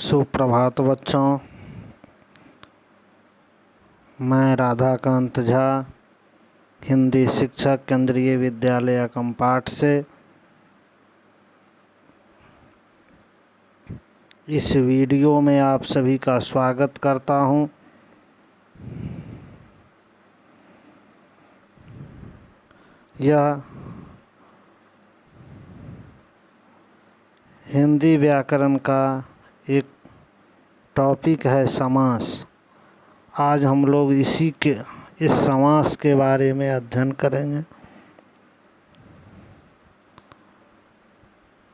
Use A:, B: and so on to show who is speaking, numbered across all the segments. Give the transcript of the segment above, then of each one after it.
A: सुप्रभात बच्चों। मैं राधाकांत झा, हिंदी शिक्षक, केंद्रीय विद्यालय कंपाट से इस वीडियो में आप सभी का स्वागत करता हूं। यह हिंदी व्याकरण का एक टॉपिक है, समास। आज हम लोग इस समास के बारे में अध्ययन करेंगे।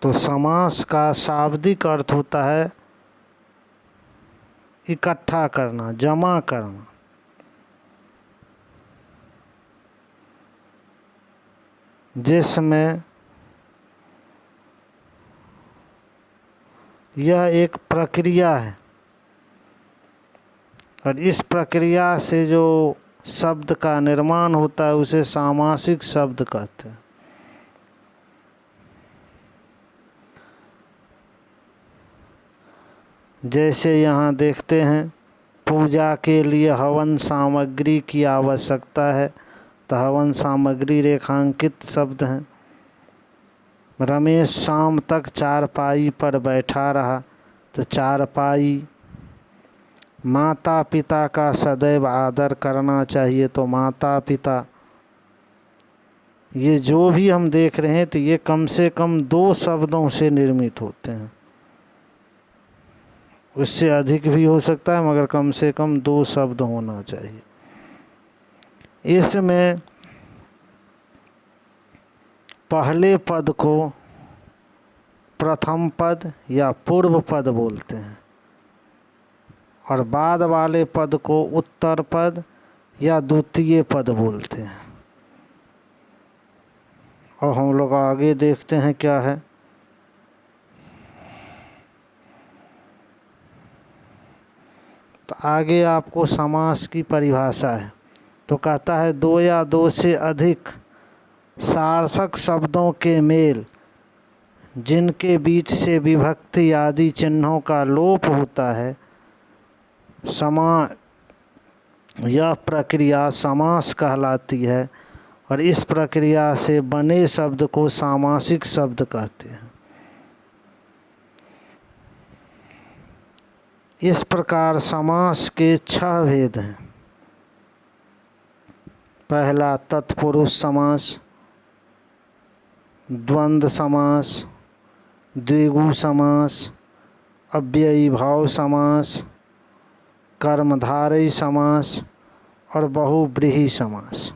A: तो समास का शाब्दिक अर्थ होता है इकट्ठा करना, जमा करना। जिसमें यह एक प्रक्रिया है और इस प्रक्रिया से जो शब्द का निर्माण होता है उसे सामासिक शब्द कहते हैं। जैसे यहाँ देखते हैं, पूजा के लिए हवन सामग्री की आवश्यकता है, तो हवन सामग्री रेखांकित शब्द हैं। रमेश शाम तक चारपाई पर बैठा रहा, तो चारपाई। माता पिता का सदैव आदर करना चाहिए, तो माता पिता। ये जो भी हम देख रहे हैं तो ये कम से कम 2 शब्दों से निर्मित होते हैं। उससे अधिक भी हो सकता है, मगर कम से कम 2 शब्द होना चाहिए। इसमें पहले पद को प्रथम पद या पूर्व पद बोलते हैं और बाद वाले पद को उत्तर पद या द्वितीय पद बोलते हैं। और हम लोग आगे देखते हैं क्या है। तो आगे आपको समास की परिभाषा है। तो कहता है 2 या 2 से अधिक सार्थक शब्दों के मेल, जिनके बीच से विभक्ति आदि चिन्हों का लोप होता है, यह प्रक्रिया समास कहलाती है। और इस प्रक्रिया से बने शब्द को सामासिक शब्द कहते हैं। इस प्रकार समास के 6 भेद हैं। पहला तत्पुरुष समास, द्वंद्व समास, द्विगु समास, अव्ययीभाव समास, कर्मधारय समास और बहुव्रीहि समास।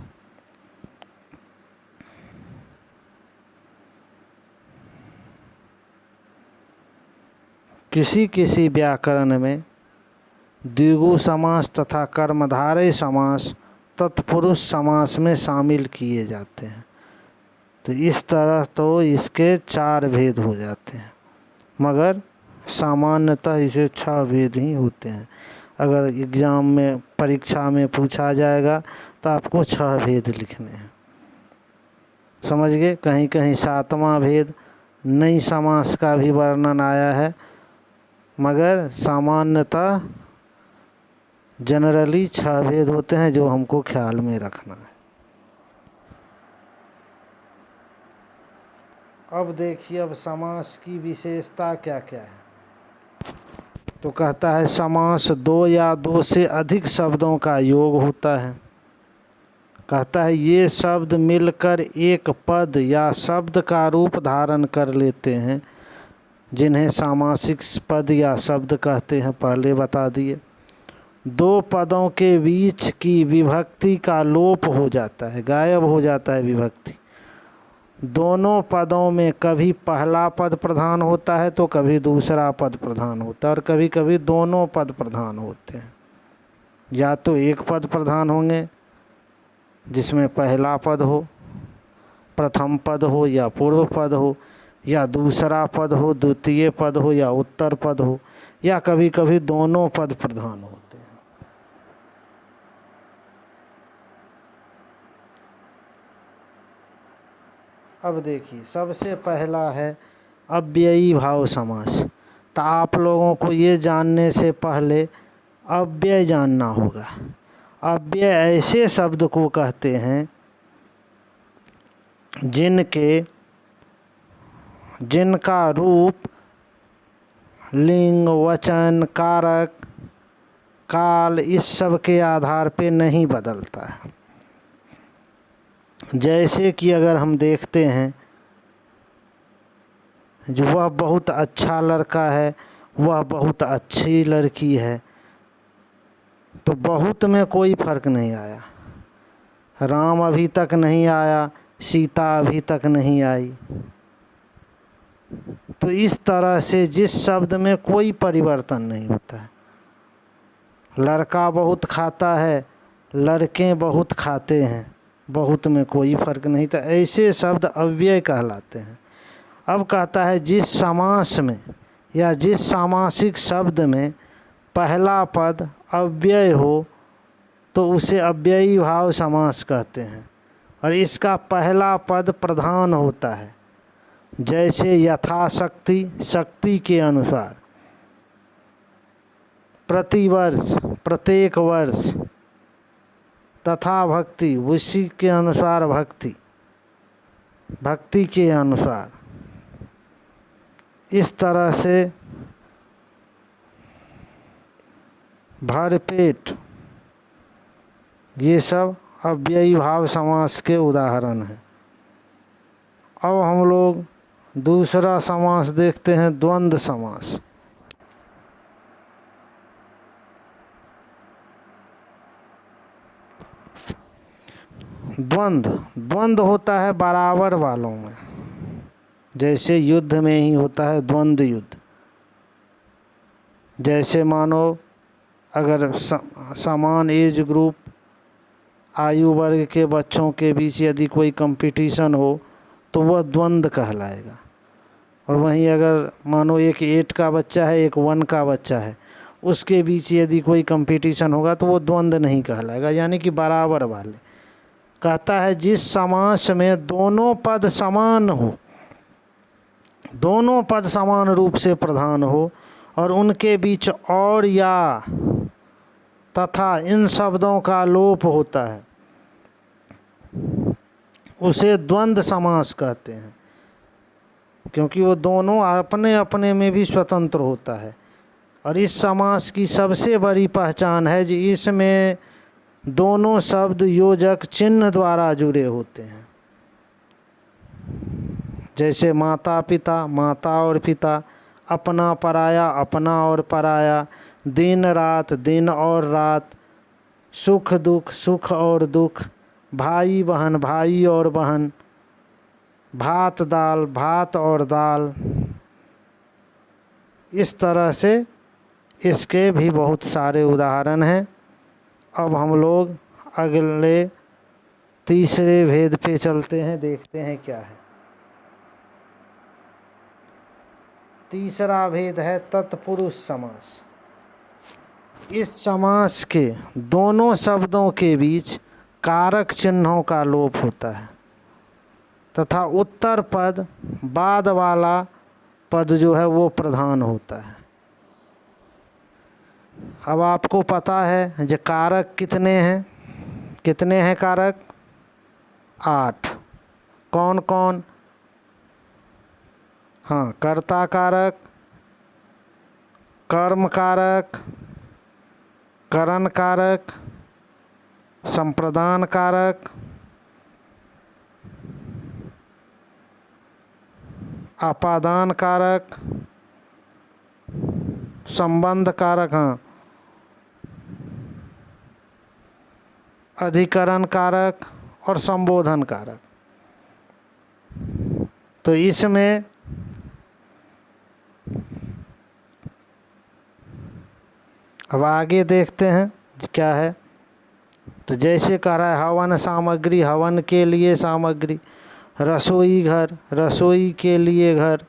A: किसी किसी व्याकरण में द्विगु समास तथा कर्मधारय समास तत्पुरुष समास में शामिल किए जाते हैं। तो इस तरह तो इसके 4 भेद हो जाते हैं, मगर सामान्यतः इसे 6 भेद ही होते हैं। अगर एग्ज़ाम में, परीक्षा में पूछा जाएगा तो आपको 6 भेद लिखने हैं। समझ गए? कहीं कहीं 7वां भेद नई समास का भी वर्णन आया है, मगर सामान्यतः जनरली 6 भेद होते हैं जो हमको ख्याल में रखना है। अब देखिए, अब समास की विशेषता क्या क्या है। तो कहता है समास 2 या 2 से अधिक शब्दों का योग होता है। कहता है ये शब्द मिलकर एक पद या शब्द का रूप धारण कर लेते हैं, जिन्हें सामासिक पद या शब्द कहते हैं। पहले बता दिए। 2 पदों के बीच की विभक्ति का लोप हो जाता है, गायब हो जाता है विभक्ति। दोनों पदों में कभी पहला पद प्रधान होता है तो कभी दूसरा पद प्रधान होता है, और कभी कभी दोनों पद प्रधान होते हैं। या तो एक पद प्रधान होंगे जिसमें पहला पद हो, प्रथम पद हो या पूर्व पद हो, या दूसरा पद हो, द्वितीय पद हो या उत्तर पद हो, या कभी कभी दोनों पद प्रधान होते हैं। अब देखिए, सबसे पहला है अव्ययीभाव समास। तो आप लोगों को ये जानने से पहले अव्यय जानना होगा। अव्यय ऐसे शब्द को कहते हैं जिनका रूप लिंग, वचन, कारक, काल इस सब के आधार पे नहीं बदलता है। जैसे कि अगर हम देखते हैं जो वह बहुत अच्छा लड़का है, वह बहुत अच्छी लड़की है, तो बहुत में कोई फर्क नहीं आया। राम अभी तक नहीं आया, सीता अभी तक नहीं आई। तो इस तरह से जिस शब्द में कोई परिवर्तन नहीं होता है। लड़का बहुत खाता है, लड़के बहुत खाते हैं, बहुत में कोई फर्क नहीं था। ऐसे शब्द अव्यय कहलाते हैं। अब कहता है जिस समास में या जिस सामासिक शब्द में पहला पद अव्यय हो तो उसे अव्ययी भाव समास कहते हैं, और इसका पहला पद प्रधान होता है। जैसे यथाशक्ति, शक्ति के अनुसार, प्रतिवर्ष, प्रत्येक वर्ष, तथा भक्ति, उसी के अनुसार भक्ति, भक्ति के अनुसार। इस तरह से भरपेट, ये सब अव्ययी भाव समास के उदाहरण हैं। अब हम लोग दूसरा समास देखते हैं, द्वंद्व समास। द्वंद्व होता है बराबर वालों में। जैसे युद्ध में ही होता है द्वंद्व युद्ध। जैसे मानो अगर समान एज ग्रुप, आयु वर्ग के बच्चों के बीच यदि कोई कंपटीशन हो तो वह द्वंद्व कहलाएगा। और वहीं अगर मानो एक 8 का बच्चा है, एक 1 का बच्चा है, उसके बीच यदि कोई कंपटीशन होगा तो वो द्वंद्व नहीं कहलाएगा, यानी कि बराबर वाले। कहता है जिस समास में दोनों पद समान हो, दोनों पद समान रूप से प्रधान हो और उनके बीच और या तथा इन शब्दों का लोप होता है, उसे द्वंद्व समास कहते हैं। क्योंकि वो दोनों अपने अपने में भी स्वतंत्र होता है। और इस समास की सबसे बड़ी पहचान है कि इसमें दोनों शब्द योजक चिन्ह द्वारा जुड़े होते हैं। जैसे माता पिता, माता और पिता, अपना पराया, अपना और पराया, दिन रात, दिन और रात, सुख दुख, सुख और दुख, भाई बहन, भाई और बहन, भात दाल, भात और दाल। इस तरह से इसके भी बहुत सारे उदाहरण हैं। अब हम लोग अगले तीसरे भेद पे चलते हैं, देखते हैं क्या है। तीसरा भेद है तत्पुरुष समास। इस समास के दोनों शब्दों के बीच कारक चिन्हों का लोप होता है तथा उत्तर पद, बाद वाला पद जो है वो प्रधान होता है। अब आपको पता है जो कारक कितने हैं, कितने हैं कारक? 8। कौन कौन? हाँ, कर्ता कारक, कर्म कारक, करण कारक, संप्रदान कारक, अपादान कारक, संबंध कारक, हाँ, अधिकरण कारक और संबोधन कारक। तो इसमें अब आगे देखते हैं क्या है। तो जैसे कह रहा है हवन सामग्री, हवन के लिए सामग्री, रसोई घर, रसोई के लिए घर,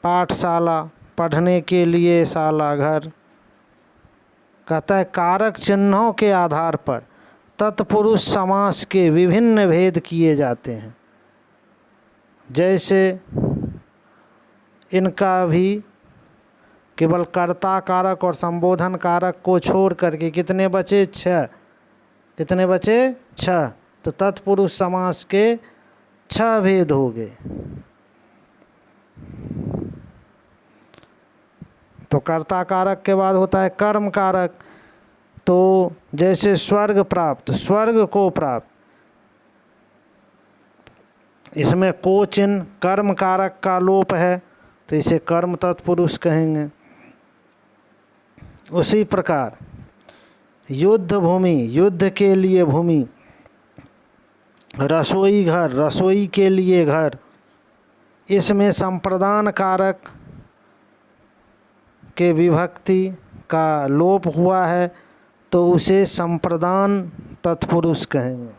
A: पाठशाला, पढ़ने के लिए शाला घर। कहता है कारक चिन्हों के आधार पर तत्पुरुष समास के विभिन्न भेद किए जाते हैं। जैसे इनका भी केवल कर्ता कारक और संबोधन कारक को छोड़ करके कितने बचे? 6। कितने बचे? 6। तो तत्पुरुष समास के 6 भेद हो गए। तो कर्ता कारक के बाद होता है कर्म कारक। तो जैसे स्वर्ग प्राप्त, स्वर्ग को प्राप्त, इसमें को चिन्ह कर्म कारक का लोप है तो इसे कर्म तत्पुरुष कहेंगे। उसी प्रकार युद्ध भूमि, युद्ध के लिए भूमि, रसोई घर, रसोई के लिए घर, इसमें संप्रदान कारक के विभक्ति का लोप हुआ है तो उसे संप्रदान तत्पुरुष कहेंगे।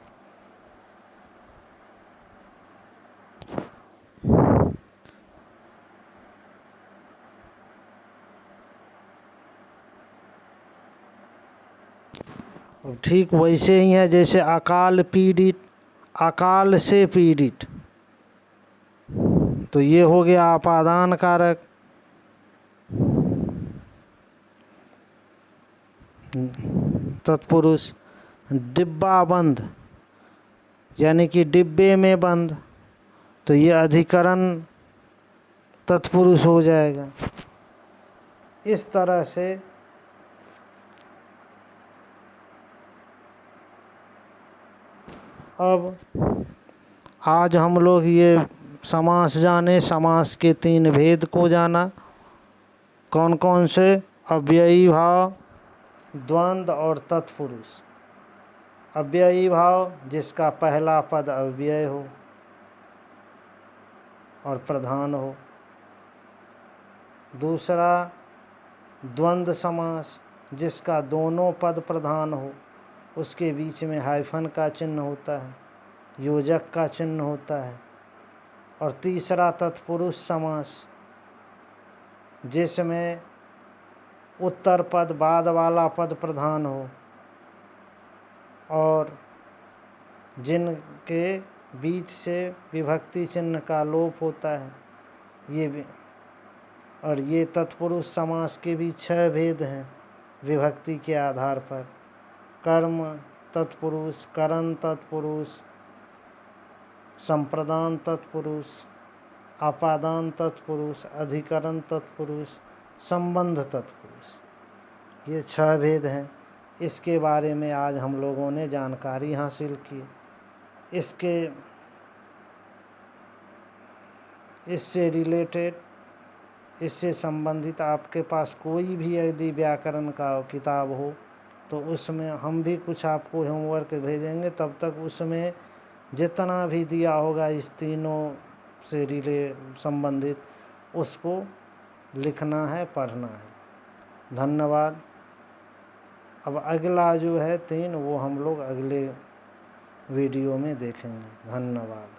A: ठीक वैसे ही है जैसे अकाल पीड़ित, अकाल से पीड़ित, तो ये हो गया आपादान कारक। तत्पुरुष। डिब्बा बंद यानी कि डिब्बे में बंद, तो ये अधिकरण तत्पुरुष हो जाएगा। इस तरह से अब आज हम लोग ये समास जाने, समास के 3 भेद को जाना। कौन कौन से? अव्ययी भाव, द्वंद्व और तत्पुरुष। अव्ययी भाव जिसका पहला पद अव्यय हो और प्रधान हो। दूसरा द्वंद्व समास जिसका दोनों पद प्रधान हो, उसके बीच में हाइफन का चिन्ह होता है, योजक का चिन्ह होता है। और तीसरा तत्पुरुष समास जिसमें उत्तर पद, बाद वाला पद प्रधान हो और जिनके बीच से विभक्ति चिन्ह का लोप होता है। ये भी, और ये तत्पुरुष समास के भी 6 भेद हैं विभक्ति के आधार पर। कर्म तत्पुरुष, करण तत्पुरुष, संप्रदान तत्पुरुष, आपादान तत्पुरुष, अधिकरण तत्पुरुष, संबंध तत्पुरुष। ये 6 भेद हैं। इसके बारे में आज हम लोगों ने जानकारी हासिल की। इससे रिलेटेड, इससे संबंधित आपके पास कोई भी यदि व्याकरण का किताब हो तो उसमें हम भी कुछ आपको होमवर्क भेजेंगे। तब तक उसमें जितना भी दिया होगा इस तीनों से संबंधित, उसको लिखना है, पढ़ना है। धन्यवाद। अब अगला जो है 3 वो हम लोग अगले वीडियो में देखेंगे। धन्यवाद।